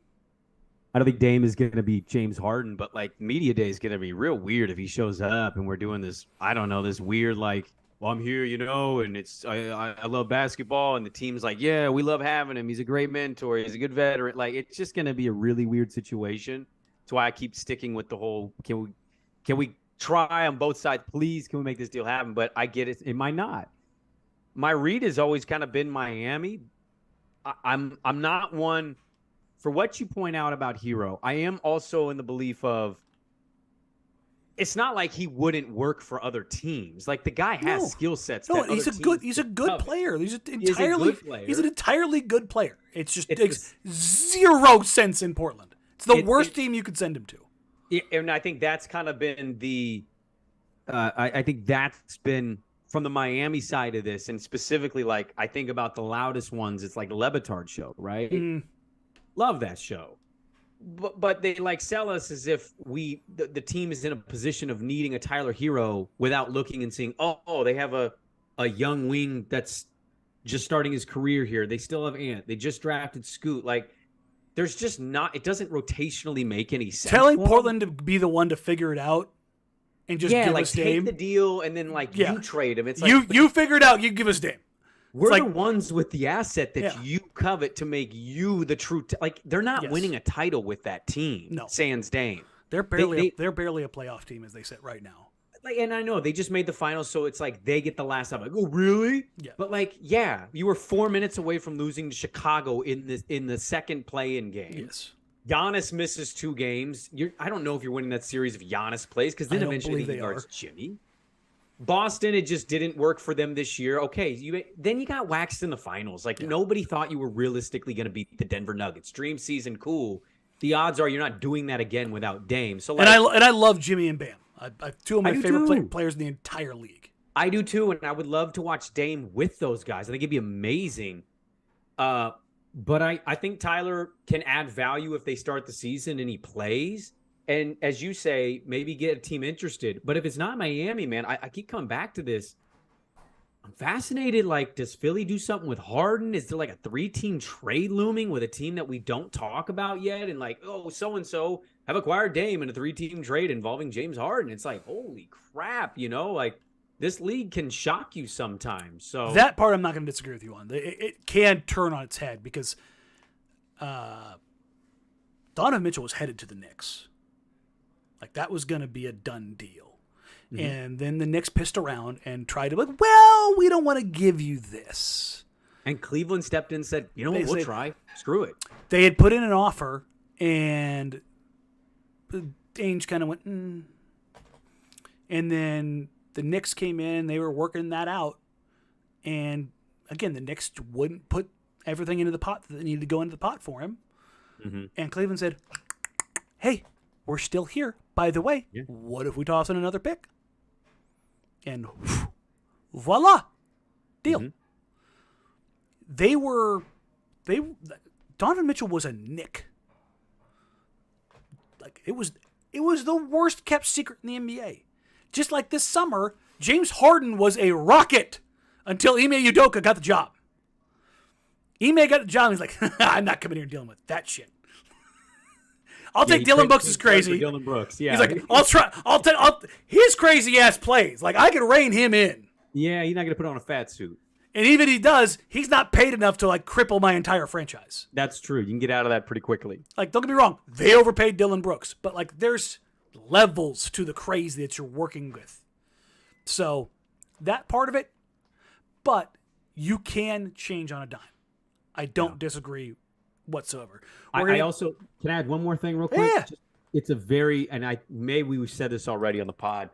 I don't think Dame is going to be James Harden, but like media day is going to be real weird if he shows up and we're doing this, I don't know, this weird like, well, I'm here, you know, and it's I love basketball, and the team's like, yeah, we love having him. He's a great mentor. He's a good veteran. Like, it's just going to be a really weird situation. That's why I keep sticking with the whole, can we try on both sides, please? Can we make this deal happen? But I get it might not. My read has always kind of been Miami. I'm not one. For what you point out about Herro, I am also in the belief of it's not like he wouldn't work for other teams. Like the guy has skill sets. No, he's a good player. He's an entirely good player. It's just makes zero sense in Portland. It's the worst team you could send him to. Yeah, and I think that's kind of been the I think that's been from the Miami side of this, and specifically like I think about the loudest ones, it's like the Le Batard show, right? Mm. Love that show. But they like sell us as if the team is in a position of needing a Tyler Herro without looking and seeing, oh, they have a young wing that's just starting his career here. They still have Ant. They just drafted Scoot. Like, there's just not. It doesn't rotationally make any sense. Telling Portland to be the one to figure it out and just give us Dame. Take the deal and then you trade him. It's like you figure it out. You give us Dame. We're the ones with the asset that you covet to make you the true. They're not winning a title with that team. No, sans Dame. They're barely a playoff team as they sit right now. And I know they just made the finals, so it's like they get the last time. Like, oh, really? Yeah. But you were 4 minutes away from losing to Chicago in the second play-in game. Yes. Giannis misses 2 games. I don't know if you're winning that series if Giannis plays, because then eventually he guards Jimmy. Boston, it just didn't work for them this year. Okay, then you got waxed in the finals. Nobody thought you were realistically going to beat the Denver Nuggets. Dream season, cool. The odds are you're not doing that again without Dame. So, and I love Jimmy and Bam. I 2 of my favorite players in the entire league. I do too, and I would love to watch Dame with those guys. I think it'd be amazing. But I think Tyler can add value if they start the season and he plays. And as you say, maybe get a team interested. But if it's not Miami, man, I keep coming back to this. I'm fascinated. Does Philly do something with Harden? Is there a 3-team trade looming with a team that we don't talk about yet? And so-and-so have acquired Dame in a 3-team trade involving James Harden. It's holy crap, this league can shock you sometimes. So that part I'm not going to disagree with you on. It can turn on its head because Donovan Mitchell was headed to the Knicks. That was going to be a done deal. Mm-hmm. And then the Knicks pissed around and tried to we don't want to give you this. And Cleveland stepped in and said, you know what, we'll try. Screw it. They had put in an offer, and Ainge kind of went, And then the Knicks came in. They were working that out. And, again, the Knicks wouldn't put everything into the pot that needed to go into the pot for him. Mm-hmm. And Cleveland said, hey, we're still here. By the way, what if we toss in another pick? And voila, deal. Mm-hmm. Donovan Mitchell was a Knick. It was the worst kept secret in the NBA. Just like this summer, James Harden was a Rocket until Ime Udoka got the job. Ime got the job, and he's like, I'm not coming here dealing with that shit. I'll take Dylan Brooks is crazy. Dylan Brooks, yeah. He's like, I'll take his crazy ass plays. I can rein him in. Yeah, he's not going to put on a fat suit. And even if he does, he's not paid enough to cripple my entire franchise. That's true. You can get out of that pretty quickly. Don't get me wrong, they overpaid Dylan Brooks, but there's levels to the crazy that you're working with. So that part of it, but you can change on a dime. I don't disagree whatsoever. I also can I add one more thing real quick? Yeah. It's a very, and maybe we said this already on the pod.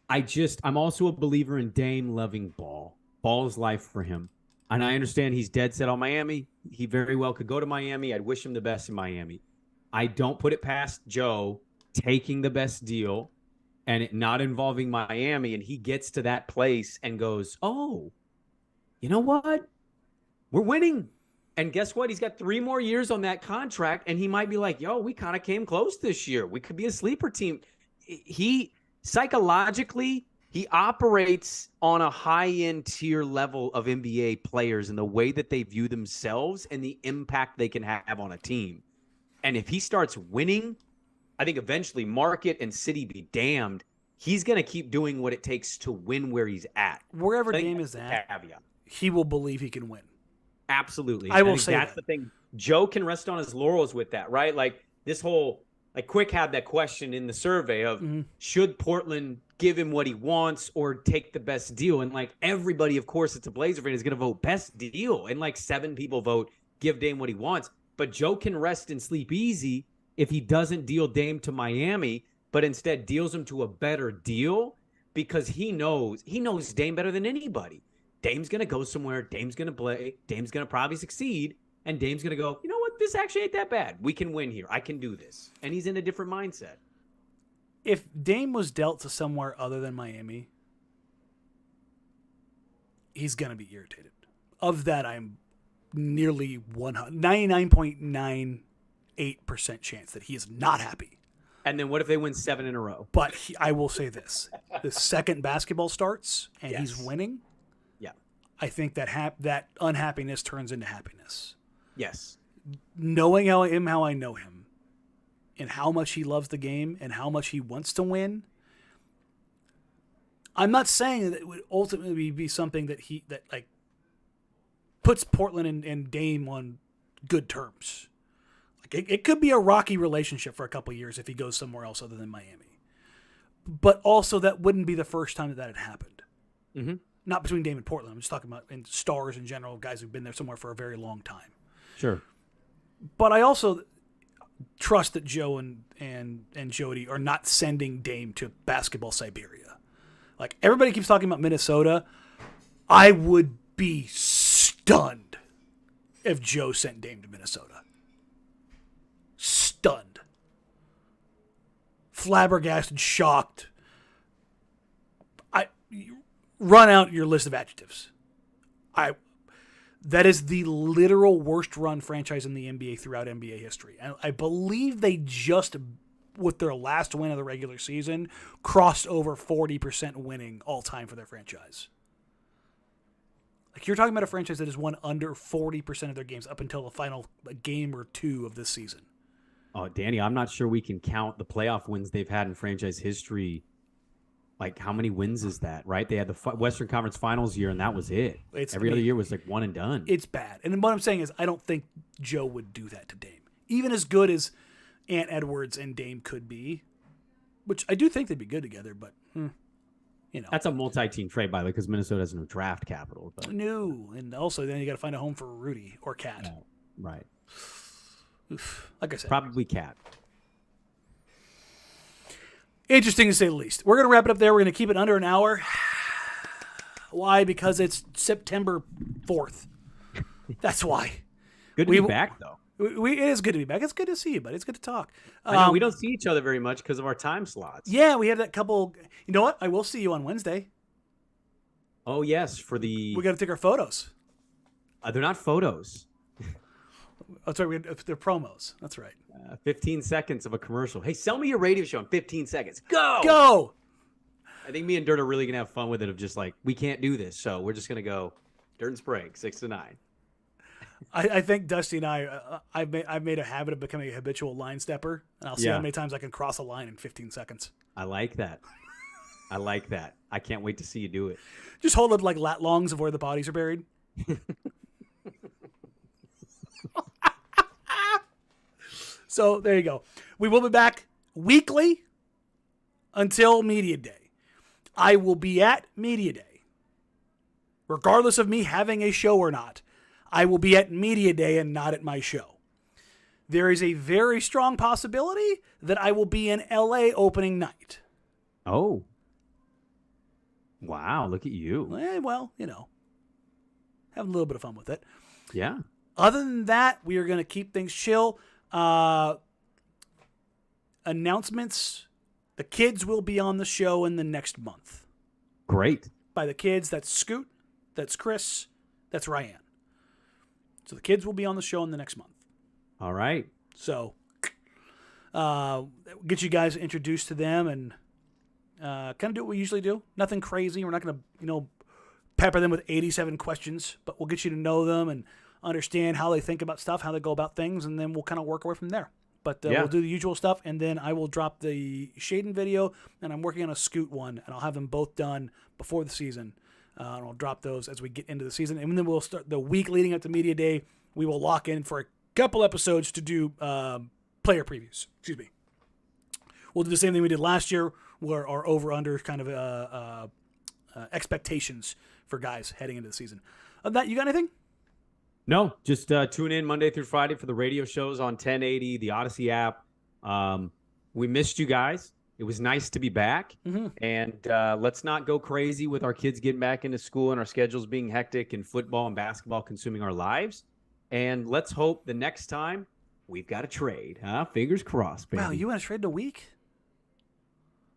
I'm also a believer in Dame loving ball. Ball is life for him. And I understand he's dead set on Miami. He very well could go to Miami. I'd wish him the best in Miami. I don't put it past Joe taking the best deal and it not involving Miami. And he gets to that place and goes, oh, you know what? We're winning. And guess what? He's got 3 more years on that contract, and he might be like, yo, we kind of came close this year. We could be a sleeper team. He psychologically, he operates on a high-end tier level of NBA players in the way that they view themselves and the impact they can have on a team. And if he starts winning, I think eventually market and city be damned. He's going to keep doing what it takes to win where he's at. Wherever Dame is at, he will believe he can win. Absolutely. I will say that's the thing. Joe can rest on his laurels with that, right? This whole, Quick had that question in the survey of should Portland give him what he wants or take the best deal? And everybody, of course, it's a Blazer fan, is going to vote best deal. And 7 people vote give Dame what he wants. But Joe can rest and sleep easy if he doesn't deal Dame to Miami, but instead deals him to a better deal because he knows Dame better than anybody. Dame's going to go somewhere. Dame's going to play. Dame's going to probably succeed. And Dame's going to go, you know what? This actually ain't that bad. We can win here. I can do this. And he's in a different mindset. If Dame was dealt to somewhere other than Miami, he's going to be irritated. Of that, I'm nearly 99.98% chance that he is not happy. And then what if they win 7 in a row? But I will say this. The second basketball starts and he's winning, I think that unhappiness turns into happiness. Yes. Knowing how I know him, and how much he loves the game, and how much he wants to win. I'm not saying that it would ultimately be something that puts Portland and Dame on good terms. Like it could be a rocky relationship for a couple of years if he goes somewhere else other than Miami. But also, that wouldn't be the first time that had happened. Mm-hmm. Not between Dame and Portland. I'm just talking about in stars in general, guys who've been there somewhere for a very long time. Sure. But I also trust that Joe and Jody are not sending Dame to basketball Siberia. Like, everybody keeps talking about Minnesota. I would be stunned if Joe sent Dame to Minnesota. Stunned. Flabbergasted, shocked. Run out your list of adjectives. That is the literal worst run franchise in the NBA throughout NBA history. And I believe they just, with their last win of the regular season, crossed over 40% winning all time for their franchise. Like, you're talking about a franchise that has won under 40% of their games up until the final game or two of this season. Oh, Danny, I'm not sure we can count the playoff wins they've had in franchise history. Like, how many wins is that, right? They had the Western Conference Finals year, and that was it. Every other year was like one and done. It's bad. And what I'm saying is, I don't think Joe would do that to Dame. Even as good as Ant Edwards and Dame could be, which I do think they'd be good together, but, That's a multi-team trade, by the way, because Minnesota has no draft capital. But. No. And also, then you got to find a home for Rudy or Cat. Yeah, right. Oof. Like I said. Probably Cat. Interesting to say the least. We're going to wrap it up there. We're going to keep it under an hour. Why? Because it's September 4th. That's why. Good to be back, though. It is good to be back. It's good to see you, buddy. It's good to talk. I know we don't see each other very much because of our time slots. Yeah, we have that couple. You know what? I will see you on Wednesday. Oh, yes. We got to take our photos. They're not photos. Oh, sorry. They're promos. That's right. 15 seconds of a commercial. Hey, sell me your radio show in 15 seconds. Go! Go! I think me and Dirt are really going to have fun with it of just like, we can't do this, so we're just going to go Dirt and Sprague, 6 to 9. I think Dusty and I've made a habit of becoming a habitual line stepper, and I'll see how many times I can cross a line in 15 seconds. I like that. I can't wait to see you do it. Just hold up like lat longs of where the bodies are buried. So there you go. We will be back weekly until Media Day. I will be at Media Day. Regardless of me having a show or not, I will be at Media Day and not at my show. There is a very strong possibility that I will be in LA opening night. Oh. Wow, look at you. Well, have a little bit of fun with it. Yeah. Other than that, we are going to keep things chill. Announcements. The kids will be on the show in the next month. Great. By the kids, that's Scoot, that's Chris, that's Ryan. So the kids will be on the show in the next month. All right. So get you guys introduced to them and kind of do what we usually do. Nothing crazy. We're not going to, pepper them with 87 questions, but we'll get you to know them and understand how they think about stuff, how they go about things, and then we'll kind of work away from there. But we'll do the usual stuff, and then I will drop the Shaden video, and I'm working on a Scoot one, and I'll have them both done before the season. And I'll drop those as we get into the season. And then we'll start the week leading up to Media Day. We will lock in for a couple episodes to do player previews. Excuse me. We'll do the same thing we did last year, where our over-under kind of expectations for guys heading into the season. Of that, you got anything? No, just tune in Monday through Friday for the radio shows on 1080, the Odyssey app. We missed you guys. It was nice to be back. Mm-hmm. And let's not go crazy with our kids getting back into school and our schedules being hectic and football and basketball consuming our lives. And let's hope the next time we've got a trade. Huh? Fingers crossed, baby. Wow, you want to trade in a week?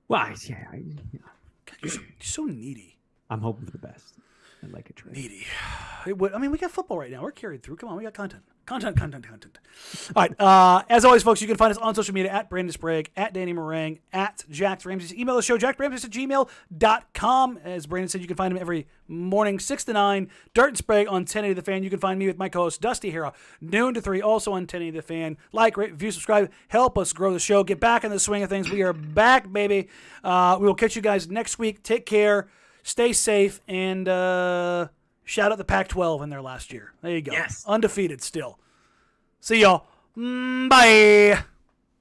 Well, yeah. God, you're so needy. I'm hoping for the best. I'd like a trade. Needy. I mean, we got football right now. We're carried through. Come on, we got content. Content. All right. As always, folks, you can find us on social media at Brandon Sprague, at Danny Meringue, at Jack Ramsays. Email the show, jackramsays@gmail.com. As Brandon said, you can find him every morning, 6 to 9. Dart and Sprague on 1080 The Fan. You can find me with my co-host, Dusty Herro, noon to 3, also on 1080 The Fan. Like, rate, review, subscribe. Help us grow the show. Get back in the swing of things. We are back, baby. We will catch you guys next week. Take care. Stay safe. And shout out the Pac-12 in their last year. There you go. Yes. Undefeated still. See y'all. Bye.